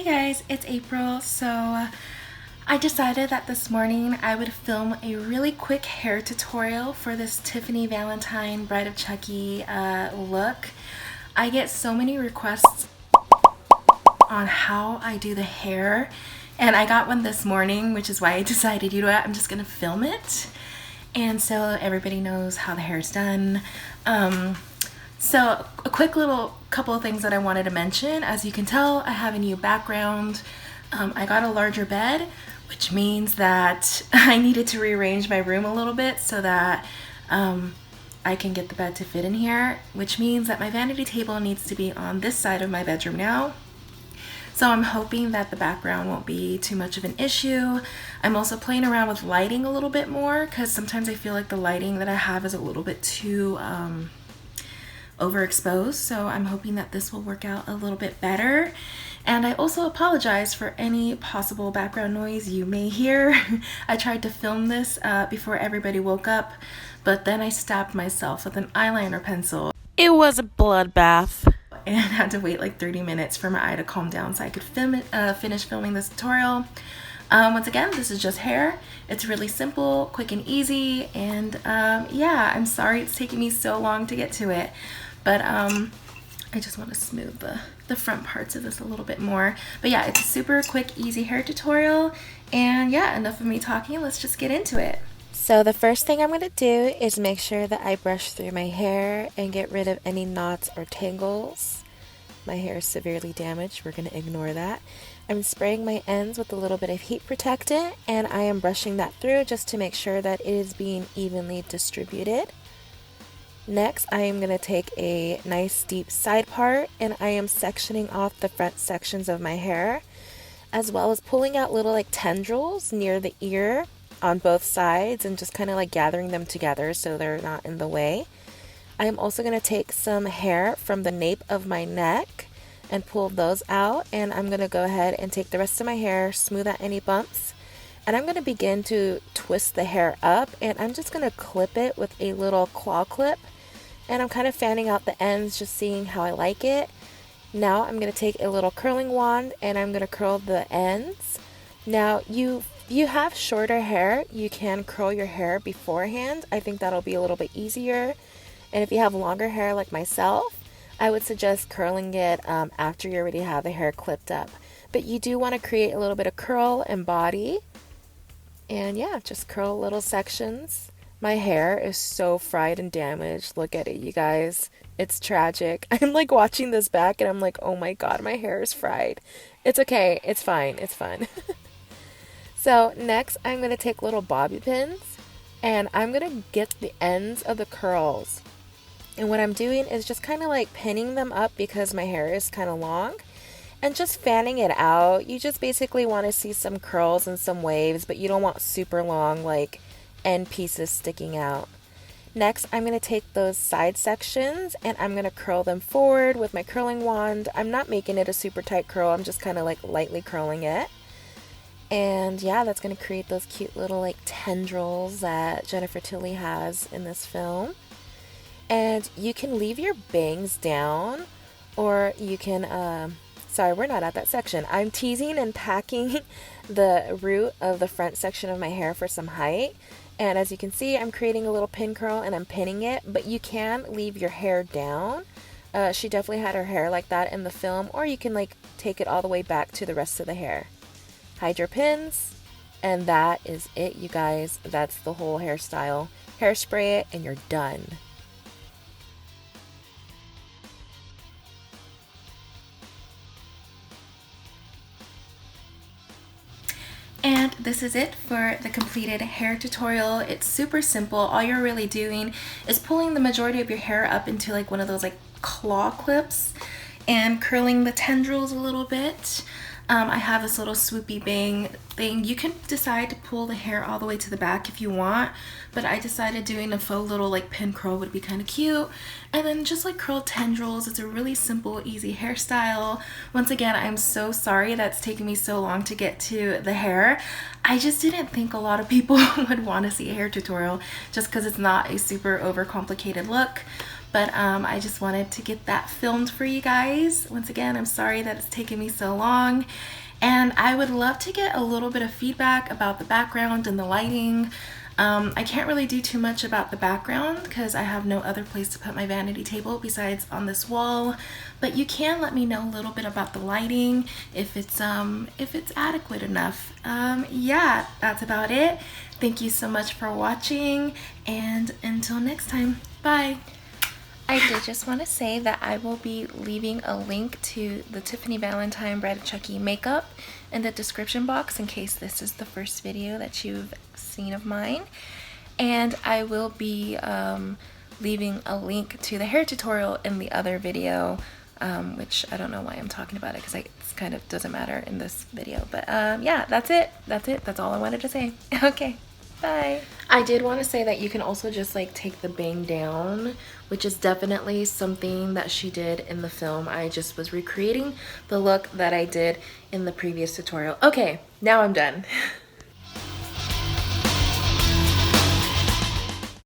guys, it's April. So I decided that this morning I would film a really quick hair tutorial for this Tiffany Valentine Bride of Chucky look. I get so many requests on how I do the hair, and I got one this morning, which is why I decided, you know what, I'm just gonna film it, and so everybody knows how the hair is done. So a quick little couple of things that I wanted to mention. As you can tell, I have a new background. I got a larger bed, which means that I needed to rearrange my room a little bit so that I can get the bed to fit in here, which means that my vanity table needs to be on this side of my bedroom now. So I'm hoping that the background won't be too much of an issue. I'm also playing around with lighting a little bit more because sometimes I feel like the lighting that I have is a little bit too overexposed, so I'm hoping that this will work out a little bit better. And I also apologize for any possible background noise you may hear. I tried to film this before everybody woke up, but then I stabbed myself with an eyeliner pencil. It was a bloodbath, and I had to wait like 30 minutes for my eye to calm down so I could finish filming this tutorial. Once again, this is just hair. It's really simple, quick and easy, and yeah, I'm sorry it's taking me so long to get to it, but I just want to smooth the front parts of this a little bit more. But yeah, it's a super quick, easy hair tutorial, and yeah, enough of me talking, let's just get into it. So the first thing I'm going to do is make sure that I brush through my hair and get rid of any knots or tangles. My hair is severely damaged, we're going to ignore that. I'm spraying my ends with a little bit of heat protectant, and I am brushing that through just to make sure that it is being evenly distributed. Next, I am going to take a nice deep side part, and I am sectioning off the front sections of my hair, as well as pulling out little like tendrils near the ear on both sides and just kind of like gathering them together so they're not in the way. I am also going to take some hair from the nape of my neck and pull those out, and I'm going to go ahead and take the rest of my hair, smooth out any bumps, and I'm going to begin to twist the hair up, and I'm just going to clip it with a little claw clip, and I'm kind of fanning out the ends, just seeing how I like it. Now I'm going to take a little curling wand and I'm going to curl the ends. Now you have shorter hair, you can curl your hair beforehand. I think that'll be a little bit easier. And if you have longer hair like myself, I would suggest curling it after you already have the hair clipped up. But you do want to create a little bit of curl and body. And yeah, just curl little sections. My hair is so fried and damaged. Look at it, you guys. It's tragic. I'm like watching this back and I'm like, oh my god, my hair is fried. It's okay. It's fine. It's fun. So next, I'm going to take little bobby pins and I'm going to get the ends of the curls. And what I'm doing is just kind of like pinning them up because my hair is kind of long and just fanning it out. You just basically want to see some curls and some waves, but you don't want super long like end pieces sticking out. Next, I'm going to take those side sections and I'm going to curl them forward with my curling wand. I'm not making it a super tight curl. I'm just kind of like lightly curling it. And yeah, that's going to create those cute little like tendrils that Jennifer Tilly has in this film. And you can leave your bangs down, or you can, sorry, we're not at that section. I'm teasing and packing the root of the front section of my hair for some height. And as you can see, I'm creating a little pin curl and I'm pinning it, but you can leave your hair down. She definitely had her hair like that in the film, or you can like take it all the way back to the rest of the hair. Hide your pins, and that is it, you guys. That's the whole hairstyle. Hairspray it and you're done. And this is it for the completed hair tutorial. It's super simple. All you're really doing is pulling the majority of your hair up into like one of those like claw clips and curling the tendrils a little bit. I have this little swoopy bang thing. You can decide to pull the hair all the way to the back if you want, but I decided doing a faux little like pin curl would be kind of cute. And then just like curl tendrils. It's a really simple, easy hairstyle. Once again, I'm so sorry that's taken me so long to get to the hair. I just didn't think a lot of people would want to see a hair tutorial just because it's not a super overcomplicated look. but I just wanted to get that filmed for you guys. Once again, I'm sorry that it's taken me so long, and I would love to get a little bit of feedback about the background and the lighting. I can't really do too much about the background because I have no other place to put my vanity table besides on this wall, but you can let me know a little bit about the lighting, if it's adequate enough. Yeah, that's about it. Thank you so much for watching, and until next time, bye. I did just want to say that I will be leaving a link to the Tiffany Valentine Bride of Chucky makeup in the description box in case this is the first video that you've seen of mine. And I will be leaving a link to the hair tutorial in the other video, which I don't know why I'm talking about it because it kind of doesn't matter in this video. But yeah, that's it. That's all I wanted to say. Okay. Bye. I did want to say that you can also just like take the bang down, which is definitely something that she did in the film. I just was recreating the look that I did in the previous tutorial. Okay, now I'm done.